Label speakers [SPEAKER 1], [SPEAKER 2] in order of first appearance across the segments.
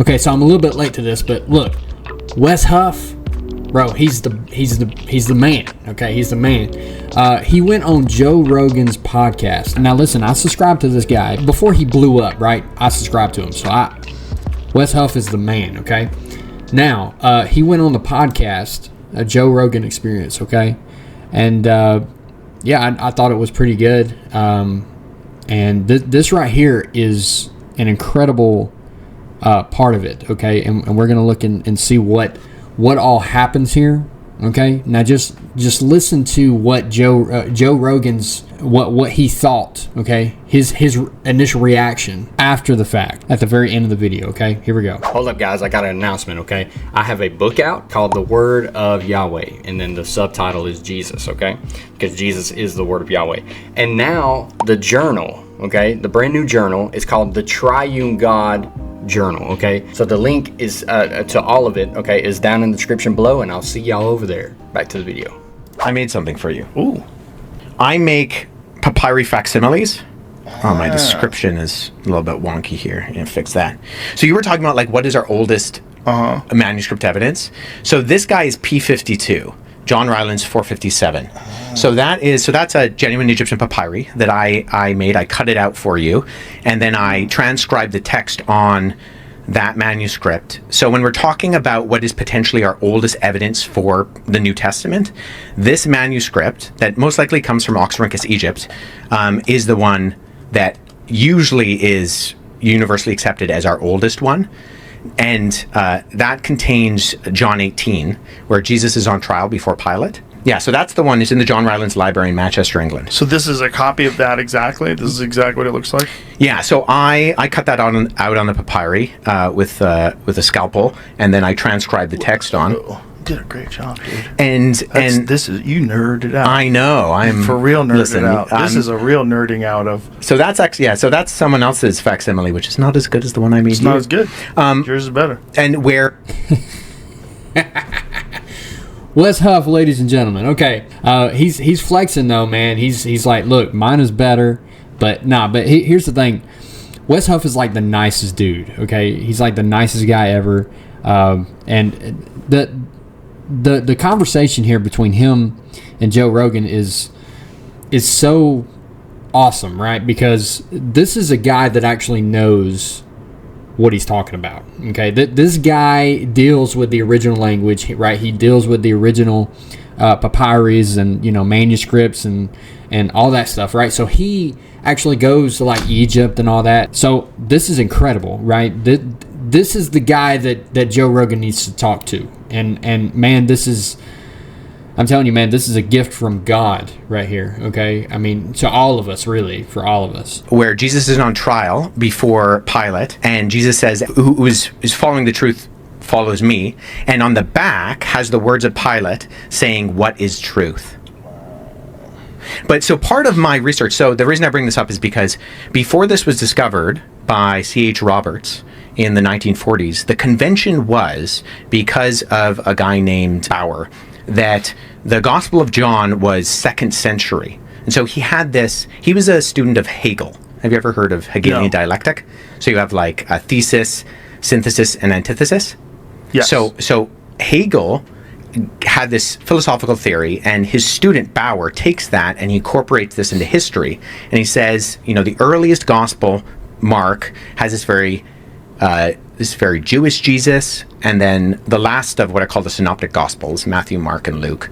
[SPEAKER 1] Okay, so I'm a little bit late to this, but look, Wes Huff, bro, he's the man. Okay, he's the man. He went on Joe Rogan's podcast. Now listen, I subscribed to this guy before he blew up. Right, I subscribed to him. So Wes Huff is the man. Okay, now he went on the podcast, a Joe Rogan Experience. Okay, and yeah, I thought it was pretty good. And this right here is an incredible part of it. Okay, and we're gonna look and see what all happens here. Okay, now just listen to what Joe Rogan's what he thought. Okay, his initial reaction after the fact at the very end of the video. Okay, here we go. Hold up, guys, I got an announcement. Okay, I have a book out called The Word of Yahweh, and then the subtitle is Jesus. Okay, because Jesus is the Word of Yahweh. And now the journal, okay, the brand new journal is called the Triune God Journal. Okay, so the link is to all of it, okay, is down in the description below, and I'll see y'all over there. Back to the video.
[SPEAKER 2] I made something for you.
[SPEAKER 3] Ooh.
[SPEAKER 2] I make papyri facsimiles. Oh, my description is a little bit wonky here. You know, fix that. So you were talking about like what is our oldest manuscript evidence. So this guy is P52. John Ryland's 457. So that's a genuine Egyptian papyri that I made. I cut it out for you, and then I transcribed the text on that manuscript. So when we're talking about what is potentially our oldest evidence for the New Testament, this manuscript that most likely comes from Oxyrhynchus, Egypt, is the one that usually is universally accepted as our oldest one. And that contains John 18, where Jesus is on trial before Pilate. Yeah, so that's the one. It's in the John Rylands Library in Manchester, England.
[SPEAKER 3] So this is a copy of that exactly? This is exactly what it looks like?
[SPEAKER 2] Yeah, so I cut that out on the papyri with a scalpel, and then I transcribed the text on.
[SPEAKER 3] You did a great job, dude.
[SPEAKER 2] And
[SPEAKER 3] this is, you nerded out.
[SPEAKER 2] I know. I'm
[SPEAKER 3] for real nerded out. This is a real nerding out of.
[SPEAKER 2] So that's actually, yeah, so that's someone else's facsimile, which is not as good as the one I made.
[SPEAKER 3] It's not as good. Yours is better.
[SPEAKER 2] And where
[SPEAKER 1] Wes Huff, ladies and gentlemen. Okay, he's flexing though, man. He's like, look, mine is better, but here's the thing. Wes Huff is like the nicest dude. Okay, he's like the nicest guy ever. And the conversation here between him and Joe Rogan is so awesome, right? Because this is a guy that actually knows what he's talking about. Okay, this guy deals with the original language, right? He deals with the original papyrus and manuscripts and all that stuff, right? So he actually goes to like Egypt and all that. So this is incredible, right? This is the guy that Joe Rogan needs to talk to, and man, I'm telling you, man, this is a gift from God right here, okay? I mean, to all of us, really, for all of us.
[SPEAKER 2] Where Jesus is on trial before Pilate, and Jesus says, who is following the truth follows me, and on the back has the words of Pilate saying, what is truth? But so part of my research, so the reason I bring this up is because before this was discovered by C.H. Roberts in the 1940s, the convention was, because of a guy named Bauer, that the Gospel of John was 2nd century. And so he was a student of Hegel. Have you ever heard of Hegelian dialectic? So you have like a thesis, synthesis, and antithesis.
[SPEAKER 3] Yes.
[SPEAKER 2] So Hegel had this philosophical theory, and his student Bauer takes that and he incorporates this into history. And he says, the earliest gospel, Mark, has this very Jewish Jesus, and then the last of what I call the synoptic gospels, Matthew, Mark, and Luke.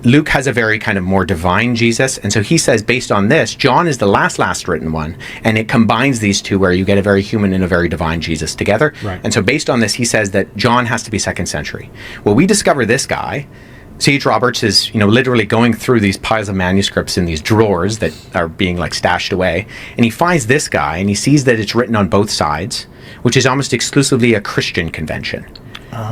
[SPEAKER 2] Luke has a very kind of more divine Jesus, and so he says, based on this, John is the last written one, and it combines these two where you get a very human and a very divine Jesus together.
[SPEAKER 1] Right.
[SPEAKER 2] And so based on this, he says that John has to be 2nd century. Well, we discover this guy, C.H. Roberts, is literally going through these piles of manuscripts in these drawers that are being like stashed away, and he finds this guy, and he sees that it's written on both sides, which is almost exclusively a Christian convention.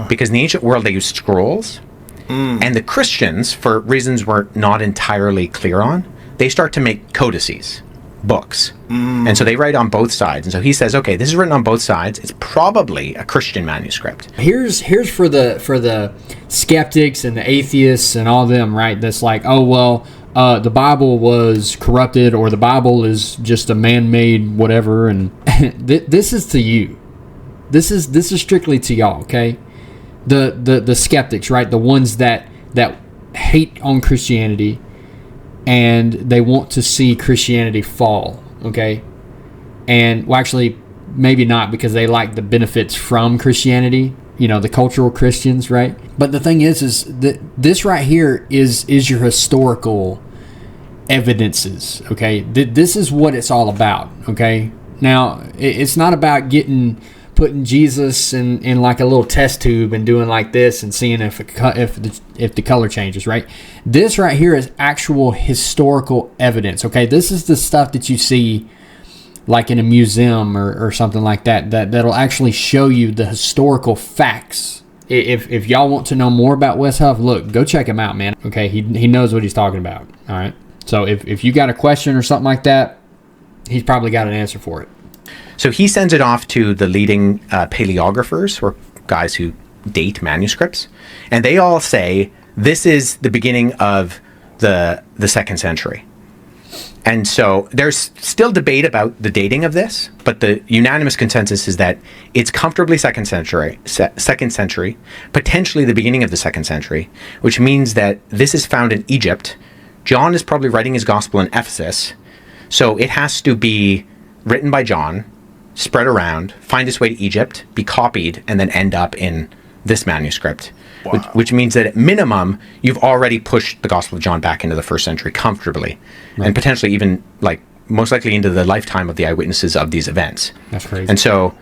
[SPEAKER 2] Because in the ancient world they used scrolls, and the Christians, for reasons we're not entirely clear on, they start to make codices, books. And so they write on both sides. And so he says, okay, this is written on both sides. It's probably a Christian manuscript.
[SPEAKER 1] Here's for the skeptics and the atheists and all them, right? That's like, oh, well, the Bible was corrupted, or the Bible is just a man-made whatever. And this is to you. This is strictly to y'all, okay? The skeptics, right? The ones that hate on Christianity and they want to see Christianity fall, okay? And well, actually, maybe not, because they like the benefits from Christianity, you know, the cultural Christians, right? But the thing is that this right here is your historical evidences, okay? This is what it's all about, okay? Now, it's not about putting Jesus in like a little test tube and doing like this and seeing if the color changes, right? This right here is actual historical evidence, okay? This is the stuff that you see like in a museum or something like that'll actually show you the historical facts. If y'all want to know more about Wes Huff, look, go check him out, man. Okay, he knows what he's talking about, all right? So if you got a question or something like that, he's probably got an answer for it.
[SPEAKER 2] So he sends it off to the leading paleographers, or guys who date manuscripts, and they all say this is the beginning of the 2nd century. And so there's still debate about the dating of this, but the unanimous consensus is that it's comfortably second century, potentially the beginning of the 2nd century, which means that this is found in Egypt. John is probably writing his gospel in Ephesus, so it has to be written by John, spread around, find its way to Egypt, be copied, and then end up in this manuscript. Wow. Which means that at minimum, you've already pushed the Gospel of John back into the 1st century comfortably, right, and potentially even, like, most likely into the lifetime of the eyewitnesses of these events.
[SPEAKER 1] That's crazy.
[SPEAKER 2] And so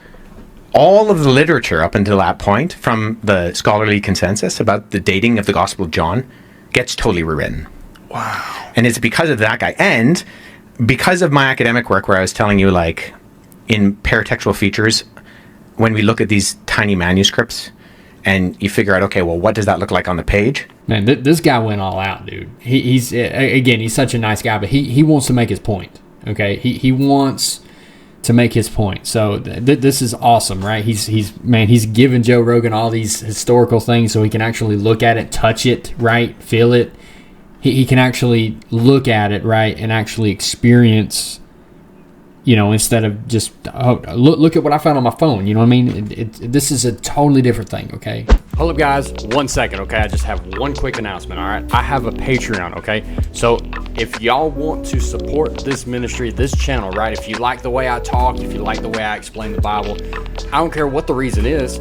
[SPEAKER 2] all of the literature up until that point from the scholarly consensus about the dating of the Gospel of John gets totally rewritten.
[SPEAKER 3] Wow.
[SPEAKER 2] And it's because of that guy. And because of my academic work, where I was telling you, like, in paratextual features, when we look at these tiny manuscripts and you figure out, okay, well, what does that look like on the page?
[SPEAKER 1] Man, this guy went all out, dude. He's such a nice guy, but he wants to make his point, okay? He wants to make his point. So this is awesome, right? He's giving Joe Rogan all these historical things so he can actually look at it, touch it, right, feel it. He can actually look at it, right, and actually experience, you know, instead of just, look at what I found on my phone, you know what I mean? This is a totally different thing, okay? Hold up, guys, 1 second, okay? I just have one quick announcement, all right? I have a Patreon, okay? So if y'all want to support this ministry, this channel, right? If you like the way I talk, if you like the way I explain the Bible, I don't care what the reason is,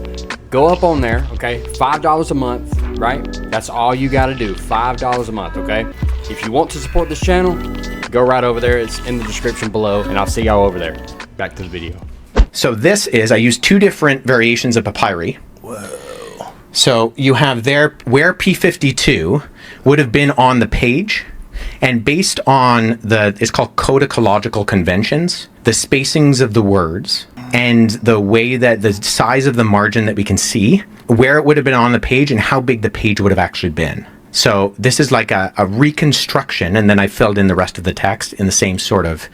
[SPEAKER 1] go up on there, okay? $5 a month, right? That's all you got to do, $5 a month, okay? If you want to support this channel, go right over there. It's in the description below, and I'll see y'all over there. Back to the video.
[SPEAKER 2] So this is, I used 2 different variations of papyri.
[SPEAKER 3] Whoa.
[SPEAKER 2] So you have there where P52 would have been on the page, and based on it's called codicological conventions, the spacings of the words, and the way that the size of the margin that we can see, where it would have been on the page and how big the page would have actually been. So this is like a reconstruction, and then I filled in the rest of the text in the same sort of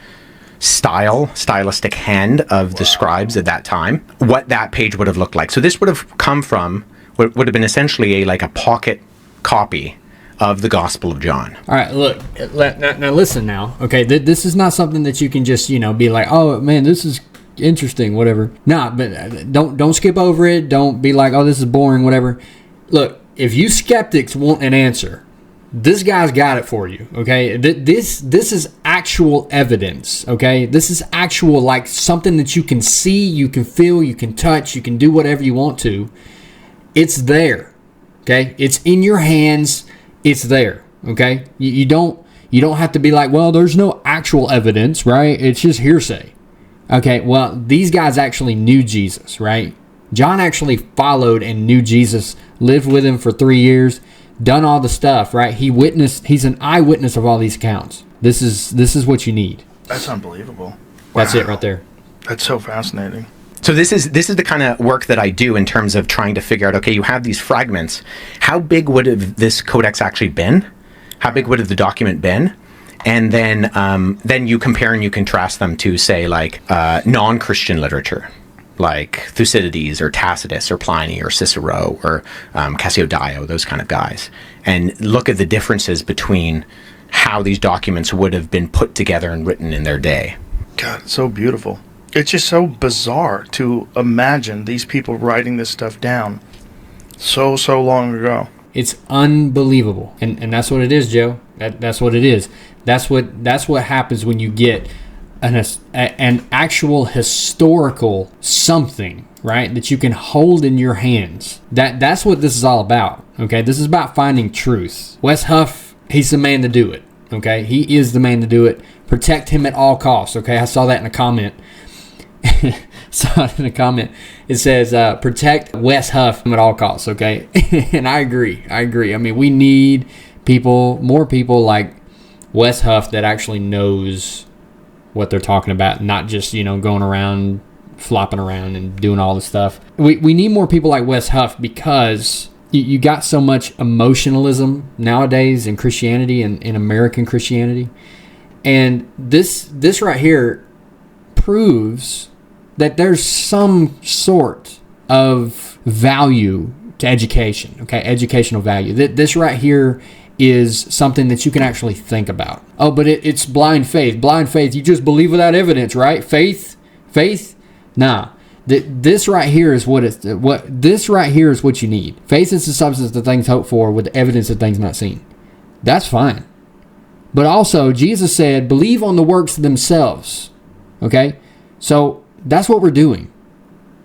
[SPEAKER 2] stylistic hand of the scribes at that time, what that page would have looked like. So this would have come from what would have been essentially a pocket copy of the Gospel of John.
[SPEAKER 1] All right, look, now listen now, okay? This is not something that you can just, you know, be like, oh, man, this is interesting, whatever. Nah, but don't skip over it. Don't be like, oh, this is boring, whatever. Look, if you skeptics want an answer, this guy's got it for you, okay? This is actual evidence, okay? This is actual, like, something that you can see, you can feel, you can touch, you can do whatever you want to. It's there, okay? It's in your hands. It's there, okay? You don't have to be like, well, there's no actual evidence, right? It's just hearsay. Okay, well, these guys actually knew Jesus, right? John actually followed and knew Jesus, lived with him for 3 years, done all the stuff, right? He's an eyewitness of all these accounts. This is what you need.
[SPEAKER 3] That's unbelievable.
[SPEAKER 1] That's it right there.
[SPEAKER 3] That's so fascinating.
[SPEAKER 2] So this is the kind of work that I do in terms of trying to figure out, okay, you have these fragments. How big would have this codex actually been? How big would have the document been? And then you compare and you contrast them to, say, like non-Christian literature, like Thucydides or Tacitus or Pliny or Cicero or Cassiodeo, those kind of guys, and look at the differences between how these documents would have been put together and written in their day.
[SPEAKER 3] God, it's so beautiful. It's just so bizarre to imagine these people writing this stuff down so long ago.
[SPEAKER 1] It's unbelievable, and that's what it is, Joe. That's what it is. That's what happens when you get an actual historical something, right, that you can hold in your hands. That's what this is all about. Okay, this is about finding truth. Wes Huff, he's the man to do it. Okay, he is the man to do it. Protect him at all costs. Okay, I saw that in a comment. It says protect Wes Huff at all costs. Okay, and I agree. I mean, we need more people like Wes Huff that actually knows what they're talking about, not just going around flopping around and doing all this stuff. We need more people like Wes Huff, because you got so much emotionalism nowadays in Christianity and in American Christianity, and this right here proves that there's some sort of value to education, okay? Educational value. This right here is something that you can actually think about. Oh, but it's blind faith. Blind faith, you just believe without evidence, right? Faith? Nah. This right here is what you need. Faith is the substance of things hoped for, with the evidence of things not seen. That's fine. But also, Jesus said, believe on the works themselves. Okay? So that's what we're doing.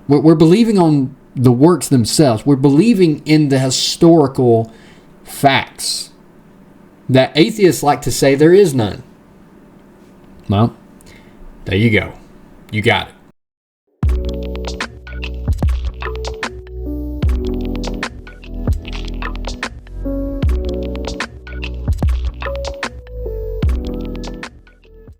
[SPEAKER 1] We're believing on the works themselves. We're believing in the historical facts that atheists like to say there is none. Well, there you go. You got it.